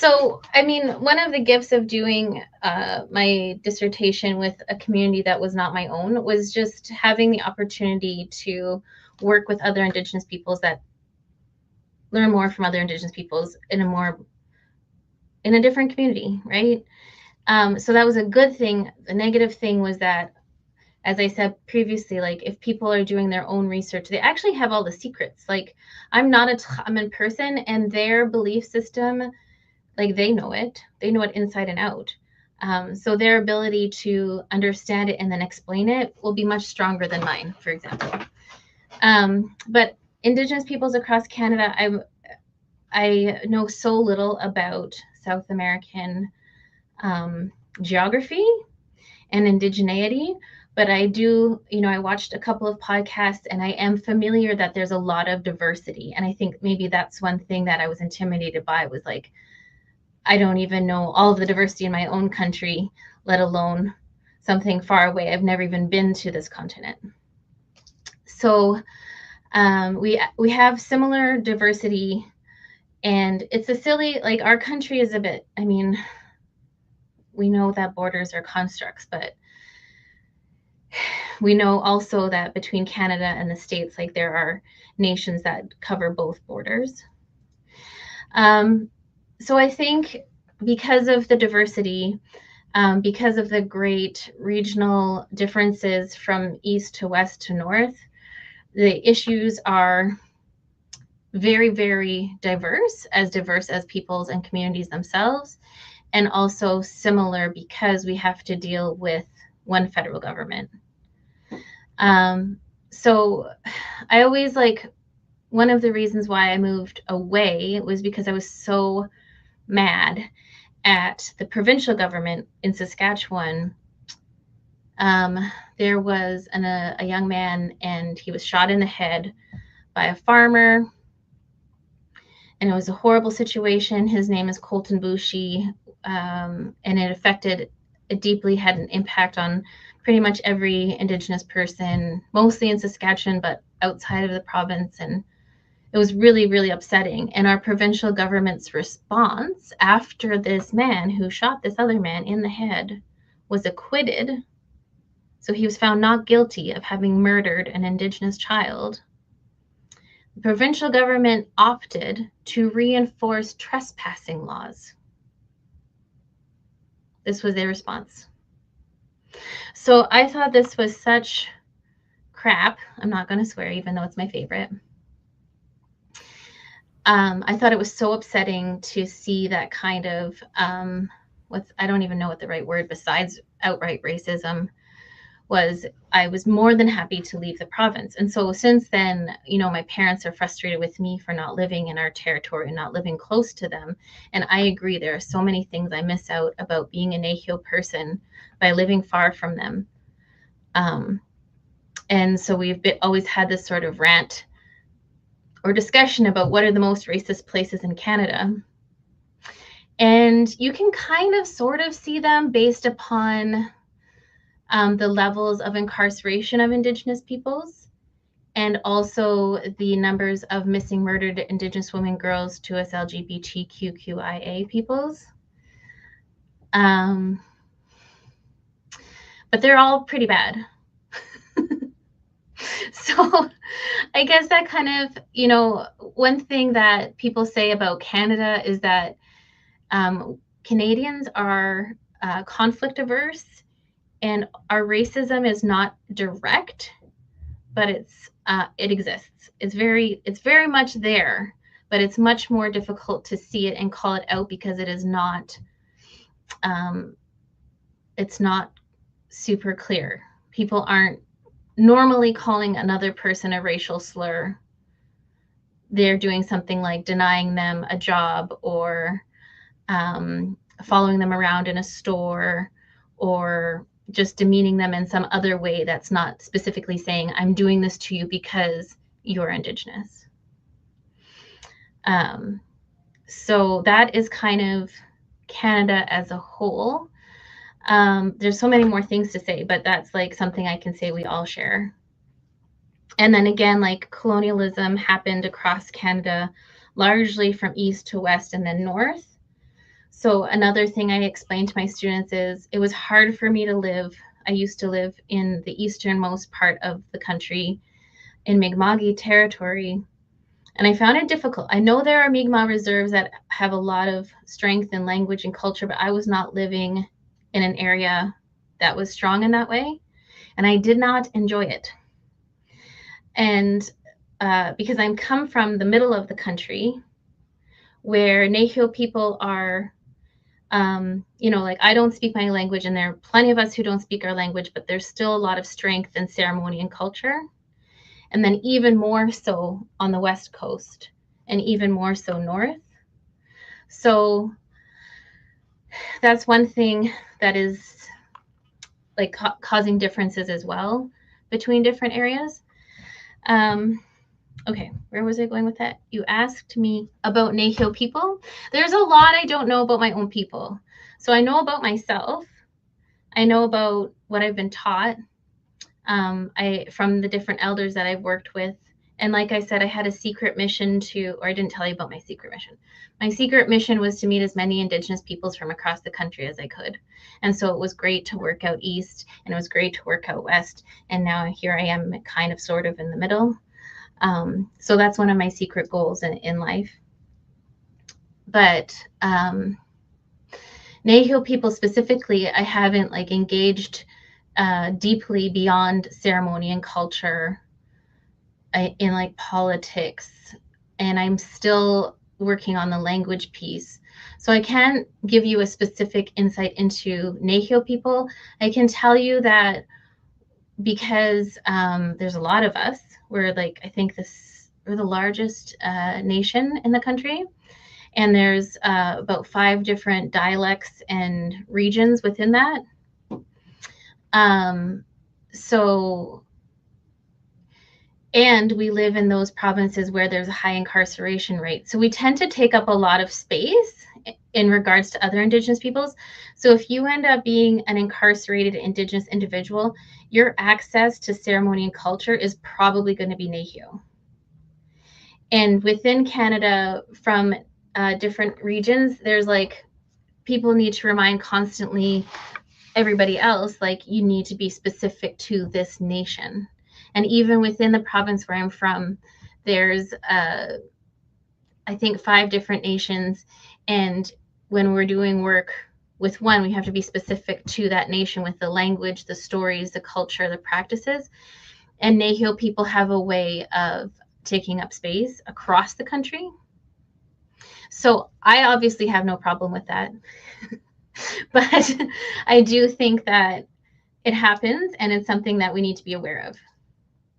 So, I mean, one of the gifts of doing my dissertation with a community that was not my own was just having the opportunity to work with other Indigenous peoples, that learn more from other Indigenous peoples in a different community, right? So that was a good thing. The negative thing was that, as I said previously, like if people are doing their own research, they actually have all the secrets. Like I'm not a common person, and their belief system, like they know it inside and out. So their ability to understand it and then explain it will be much stronger than mine, for example. But Indigenous peoples across Canada, I know so little about South American geography and indigeneity, but I do, I watched a couple of podcasts, and I am familiar that there's a lot of diversity. And I think maybe that's one thing that I was intimidated by, was like, I don't even know all of the diversity in my own country, let alone something far away. I've never even been to this continent. So we have similar diversity, and it's a silly, like our country is a bit, I mean, we know that borders are constructs, but we know also that between Canada and the States, like there are nations that cover both borders. So I think because of the diversity, because of the great regional differences from east to west to north, the issues are very, very diverse as peoples and communities themselves, and also similar because we have to deal with one federal government. So I always, like, one of the reasons why I moved away was because I was so mad at the provincial government in Saskatchewan. There was a young man, and he was shot in the head by a farmer, and it was a horrible situation. His name is Colton Boushie, and it deeply had an impact on pretty much every Indigenous person, mostly in Saskatchewan, but outside of the province. And it was really, really upsetting. And our provincial government's response after this man who shot this other man in the head was acquitted, so he was found not guilty of having murdered an Indigenous child, the provincial government opted to reinforce trespassing laws. This was their response. So I thought this was such crap. I'm not going to swear, even though it's my favorite. I thought it was so upsetting to see that kind of, I don't even know what the right word besides outright racism was. I was more than happy to leave the province. And so since then, my parents are frustrated with me for not living in our territory and not living close to them. And I agree, there are so many things I miss out about being a Nehiyaw person by living far from them. And so we've always had this sort of rant or discussion about what are the most racist places in Canada. And you can kind of sort of see them based upon the levels of incarceration of Indigenous peoples, and also the numbers of missing, murdered Indigenous women, girls, 2S LGBTQIA peoples. But they're all pretty bad. So I guess that kind of, one thing that people say about Canada is that Canadians are conflict averse, and our racism is not direct, but it exists. It's very much there, but it's much more difficult to see it and call it out because it is not, it's not super clear. People aren't normally calling another person a racial slur. They're doing something like denying them a job, or following them around in a store, or just demeaning them in some other way that's not specifically saying, I'm doing this to you because you're Indigenous. So that is kind of Canada as a whole. There's so many more things to say, but that's like something I can say we all share. And then again, like colonialism happened across Canada, largely from east to west and then north. So another thing I explained to my students is it was hard for me to live. I used to live in the easternmost part of the country in Mi'kmaq territory, and I found it difficult. I know there are Mi'kmaq reserves that have a lot of strength in language and culture, but I was not living in an area that was strong in that way, and I did not enjoy it. And because I come from the middle of the country, where Nehiyaw people are, you know, like I don't speak my language, and there are plenty of us who don't speak our language, but there's still a lot of strength in ceremony and culture. And then even more so on the West Coast, and even more so north. So that's one thing that is like causing differences as well between different areas. Okay, where was I going with that? You asked me about Nehiyaw people. There's a lot I don't know about my own people. So I know about myself. I know about what I've been taught from the different elders that I've worked with. And like I said, I had a secret mission or I didn't tell you about my secret mission. My secret mission was to meet as many Indigenous peoples from across the country as I could. And so it was great to work out east, and it was great to work out west. And now here I am kind of sort of in the middle. So that's one of my secret goals in life. But Nehiyaw people specifically, I haven't like engaged deeply beyond ceremony and culture in like politics, and I'm still working on the language piece. So I can't give you a specific insight into Nehiyaw people. I can tell you that because there's a lot of us, we're like, I think we're the largest nation in the country, and there's about 5 different dialects and regions within that. And we live in those provinces where there's a high incarceration rate. So we tend to take up a lot of space in regards to other Indigenous peoples. So if you end up being an incarcerated Indigenous individual, your access to ceremony and culture is probably going to be Nehiyaw. And within Canada, from different regions, there's like, people need to remind constantly everybody else, like, you need to be specific to this nation. And even within the province where I'm from, there's, I think, 5 different nations. And when we're doing work with one, we have to be specific to that nation with the language, the stories, the culture, the practices. And Nehiyaw people have a way of taking up space across the country. So I obviously have no problem with that. But I do think that it happens, and it's something that we need to be aware of.